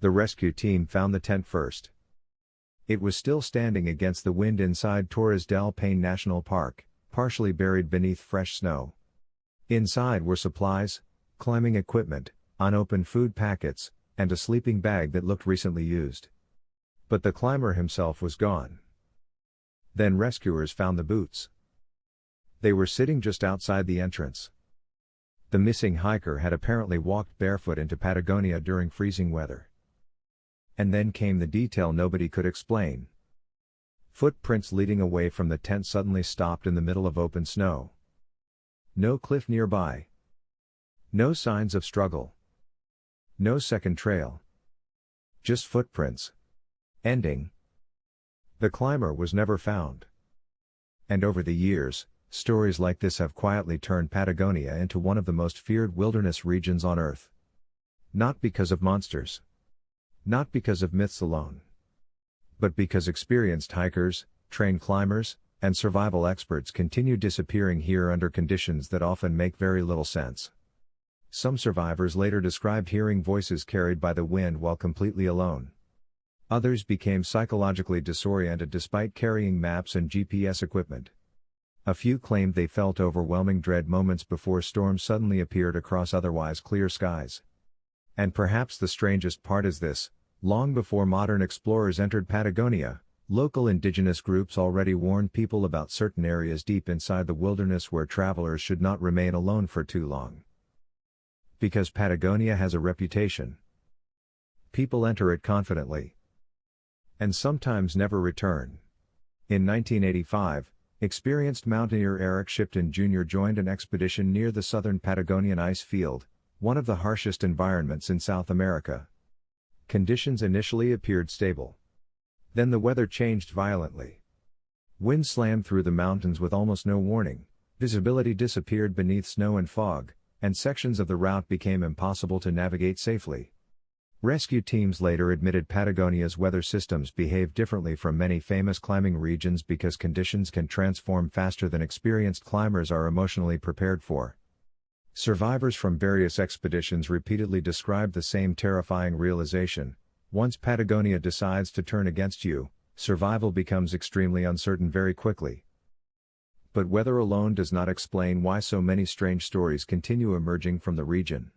The rescue team found the tent first. It was still standing against the wind inside Torres del Paine National Park, partially buried beneath fresh snow. Inside were supplies, climbing equipment, unopened food packets, and a sleeping bag that looked recently used. But the climber himself was gone. Then rescuers found the boots. They were sitting just outside the entrance. The missing hiker had apparently walked barefoot into Patagonia during freezing weather. And then came the detail nobody could explain. Footprints leading away from the tent suddenly stopped in the middle of open snow. No cliff nearby. No signs of struggle. No second trail. Just footprints. Ending. The climber was never found. And over the years, stories like this have quietly turned Patagonia into one of the most feared wilderness regions on Earth. Not because of monsters. Not because of myths alone. But because experienced hikers, trained climbers, and survival experts continue disappearing here under conditions that often make very little sense. Some survivors later described hearing voices carried by the wind while completely alone. Others became psychologically disoriented despite carrying maps and GPS equipment. A few claimed they felt overwhelming dread moments before storms suddenly appeared across otherwise clear skies. And perhaps the strangest part is this: long before modern explorers entered Patagonia, local indigenous groups already warned people about certain areas deep inside the wilderness where travelers should not remain alone for too long. Because Patagonia has a reputation. People enter it confidently. And sometimes never return. In 1985, experienced mountaineer Eric Shipton Jr. joined an expedition near the southern Patagonian ice field, one of the harshest environments in South America. Conditions initially appeared stable. Then the weather changed violently. Wind slammed through the mountains with almost no warning, visibility disappeared beneath snow and fog, and sections of the route became impossible to navigate safely. Rescue teams later admitted Patagonia's weather systems behave differently from many famous climbing regions because conditions can transform faster than experienced climbers are emotionally prepared for. Survivors from various expeditions repeatedly described the same terrifying realization: once Patagonia decides to turn against you, survival becomes extremely uncertain very quickly. But weather alone does not explain why so many strange stories continue emerging from the region.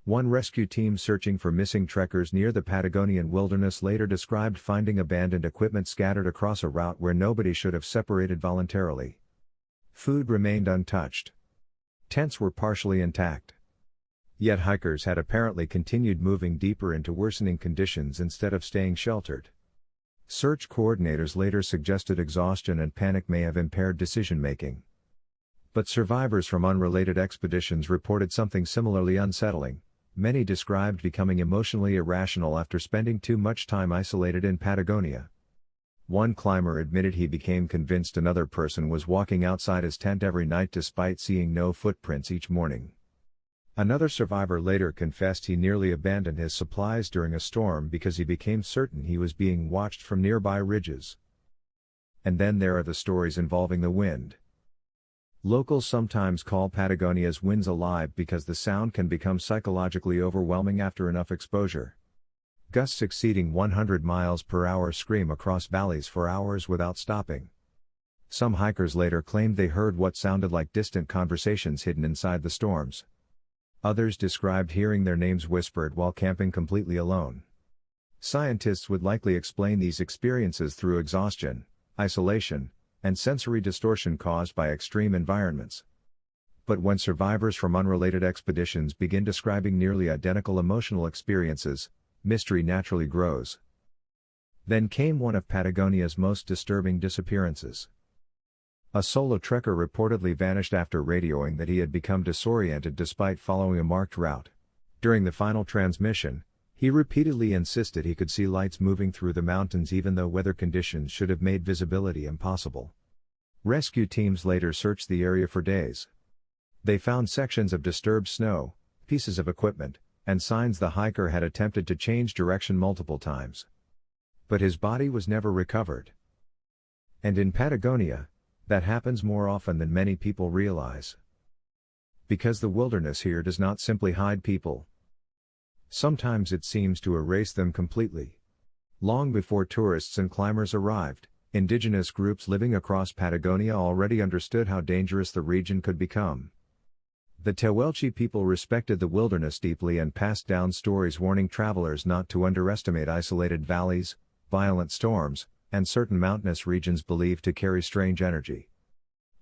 One rescue team searching for missing trekkers near the Patagonian wilderness later described finding abandoned equipment scattered across a route where nobody should have separated voluntarily. Food remained untouched. Tents were partially intact. Yet hikers had apparently continued moving deeper into worsening conditions instead of staying sheltered. Search coordinators later suggested exhaustion and panic may have impaired decision-making. But survivors from unrelated expeditions reported something similarly unsettling. Many described becoming emotionally irrational after spending too much time isolated in Patagonia. One climber admitted he became convinced another person was walking outside his tent every night despite seeing no footprints each morning. Another survivor later confessed he nearly abandoned his supplies during a storm because he became certain he was being watched from nearby ridges. And then there are the stories involving the wind. Locals sometimes call Patagonia's winds alive because the sound can become psychologically overwhelming after enough exposure. Gusts exceeding 100 miles per hour scream across valleys for hours without stopping. Some hikers later claimed they heard what sounded like distant conversations hidden inside the storms. Others described hearing their names whispered while camping completely alone. Scientists would likely explain these experiences through exhaustion, isolation, and sensory distortion caused by extreme environments. But when survivors from unrelated expeditions begin describing nearly identical emotional experiences, mystery naturally grows. Then came one of Patagonia's most disturbing disappearances. A solo trekker reportedly vanished after radioing that he had become disoriented despite following a marked route. During the final transmission, he repeatedly insisted he could see lights moving through the mountains even though weather conditions should have made visibility impossible. Rescue teams later searched the area for days. They found sections of disturbed snow, pieces of equipment, and signs the hiker had attempted to change direction multiple times. But his body was never recovered. And in Patagonia, that happens more often than many people realize. Because the wilderness here does not simply hide people. Sometimes it seems to erase them completely. Long before tourists and climbers arrived, indigenous groups living across Patagonia already understood how dangerous the region could become. The Tehuelche people respected the wilderness deeply and passed down stories warning travelers not to underestimate isolated valleys, violent storms, and certain mountainous regions believed to carry strange energy.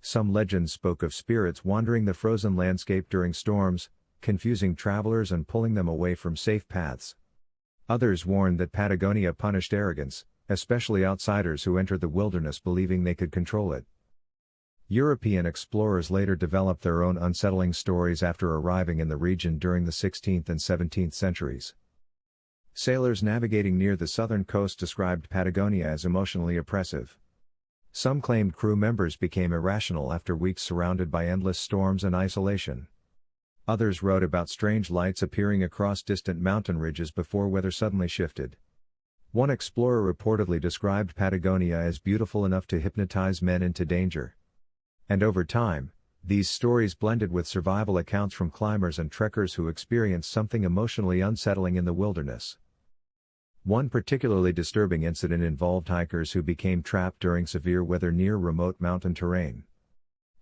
Some legends spoke of spirits wandering the frozen landscape during storms, confusing travelers and pulling them away from safe paths. Others warned that Patagonia punished arrogance, especially outsiders who entered the wilderness believing they could control it. European explorers later developed their own unsettling stories after arriving in the region during the 16th and 17th centuries. Sailors navigating near the southern coast described Patagonia as emotionally oppressive. Some claimed crew members became irrational after weeks surrounded by endless storms and isolation. Others wrote about strange lights appearing across distant mountain ridges before weather suddenly shifted. One explorer reportedly described Patagonia as beautiful enough to hypnotize men into danger. And over time, these stories blended with survival accounts from climbers and trekkers who experienced something emotionally unsettling in the wilderness. One particularly disturbing incident involved hikers who became trapped during severe weather near remote mountain terrain.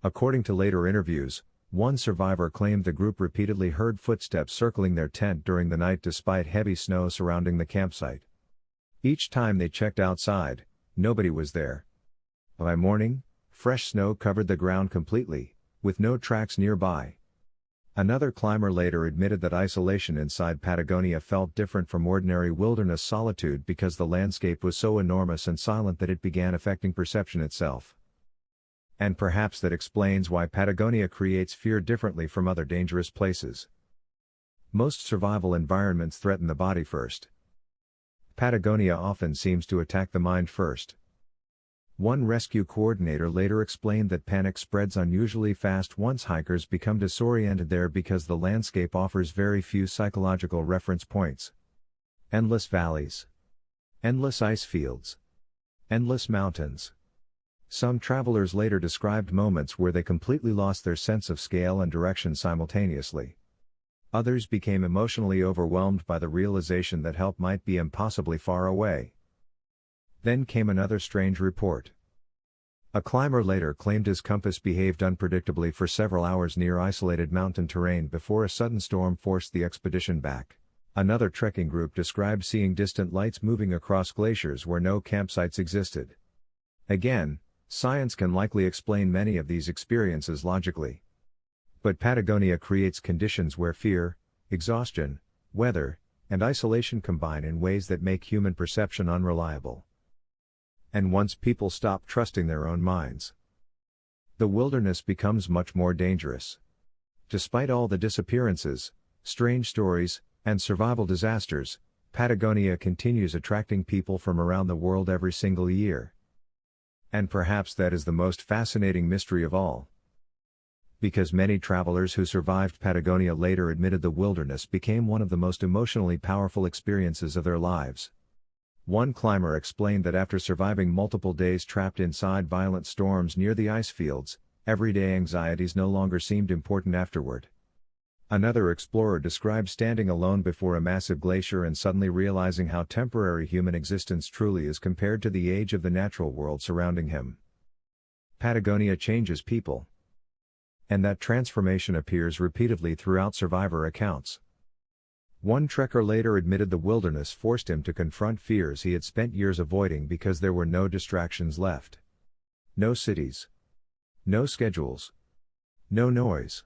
According to later interviews, one survivor claimed the group repeatedly heard footsteps circling their tent during the night despite heavy snow surrounding the campsite. Each time they checked outside, nobody was there. By morning, fresh snow covered the ground completely, with no tracks nearby. Another climber later admitted that isolation inside Patagonia felt different from ordinary wilderness solitude because the landscape was so enormous and silent that it began affecting perception itself. And perhaps that explains why Patagonia creates fear differently from other dangerous places. Most survival environments threaten the body first. Patagonia often seems to attack the mind first. One rescue coordinator later explained that panic spreads unusually fast once hikers become disoriented there because the landscape offers very few psychological reference points. Endless valleys. Endless ice fields. Endless mountains. Some travelers later described moments where they completely lost their sense of scale and direction simultaneously. Others became emotionally overwhelmed by the realization that help might be impossibly far away. Then came another strange report. A climber later claimed his compass behaved unpredictably for several hours near isolated mountain terrain before a sudden storm forced the expedition back. Another trekking group described seeing distant lights moving across glaciers where no campsites existed. Again, science can likely explain many of these experiences logically. But Patagonia creates conditions where fear, exhaustion, weather, and isolation combine in ways that make human perception unreliable. And once people stop trusting their own minds, the wilderness becomes much more dangerous. Despite all the disappearances, strange stories, and survival disasters, Patagonia continues attracting people from around the world every single year. And perhaps that is the most fascinating mystery of all. Because many travelers who survived Patagonia later admitted the wilderness became one of the most emotionally powerful experiences of their lives. One climber explained that after surviving multiple days trapped inside violent storms near the ice fields, everyday anxieties no longer seemed important afterward. Another explorer described standing alone before a massive glacier and suddenly realizing how temporary human existence truly is compared to the age of the natural world surrounding him. Patagonia changes people. And that transformation appears repeatedly throughout survivor accounts. One trekker later admitted the wilderness forced him to confront fears he had spent years avoiding because there were no distractions left. No cities. No schedules. No noise.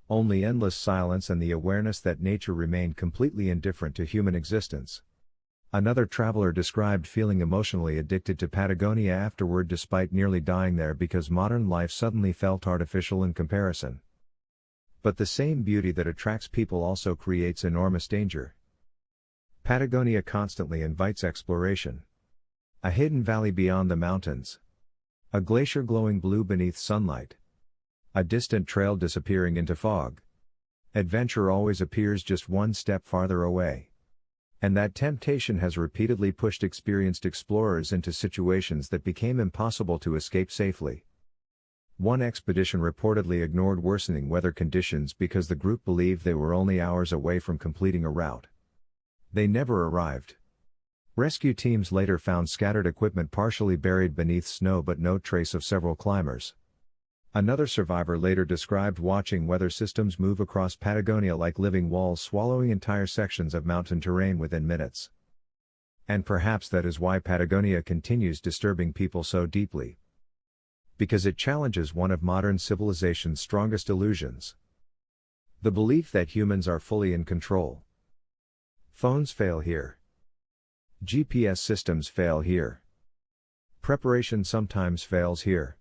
Only endless silence and the awareness that nature remained completely indifferent to human existence. Another traveler described feeling emotionally addicted to Patagonia afterward despite nearly dying there because modern life suddenly felt artificial in comparison. But the same beauty that attracts people also creates enormous danger. Patagonia constantly invites exploration. A hidden valley beyond the mountains. A glacier glowing blue beneath sunlight. A distant trail disappearing into fog. Adventure always appears just one step farther away. And that temptation has repeatedly pushed experienced explorers into situations that became impossible to escape safely. One expedition reportedly ignored worsening weather conditions because the group believed they were only hours away from completing a route. They never arrived. Rescue teams later found scattered equipment partially buried beneath snow but no trace of several climbers. Another survivor later described watching weather systems move across Patagonia like living walls, swallowing entire sections of mountain terrain within minutes. And perhaps that is why Patagonia continues disturbing people so deeply. Because it challenges one of modern civilization's strongest illusions: the belief that humans are fully in control. Phones fail here. GPS systems fail here. Preparation sometimes fails here.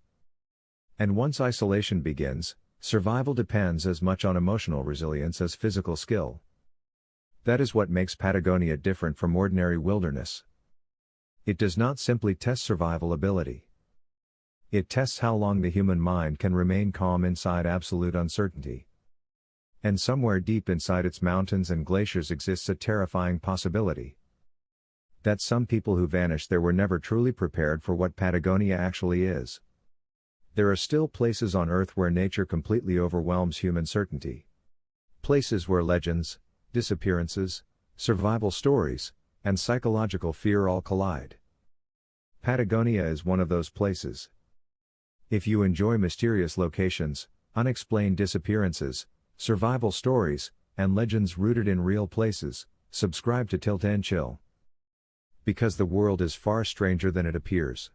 And once isolation begins, survival depends as much on emotional resilience as physical skill. That is what makes Patagonia different from ordinary wilderness. It does not simply test survival ability. It tests how long the human mind can remain calm inside absolute uncertainty. And somewhere deep inside its mountains and glaciers exists a terrifying possibility: that some people who vanished there were never truly prepared for what Patagonia actually is. There are still places on Earth where nature completely overwhelms human certainty. Places where legends, disappearances, survival stories, and psychological fear all collide. Patagonia is one of those places. If you enjoy mysterious locations, unexplained disappearances, survival stories, and legends rooted in real places, subscribe to Tilt and Chill. Because the world is far stranger than it appears.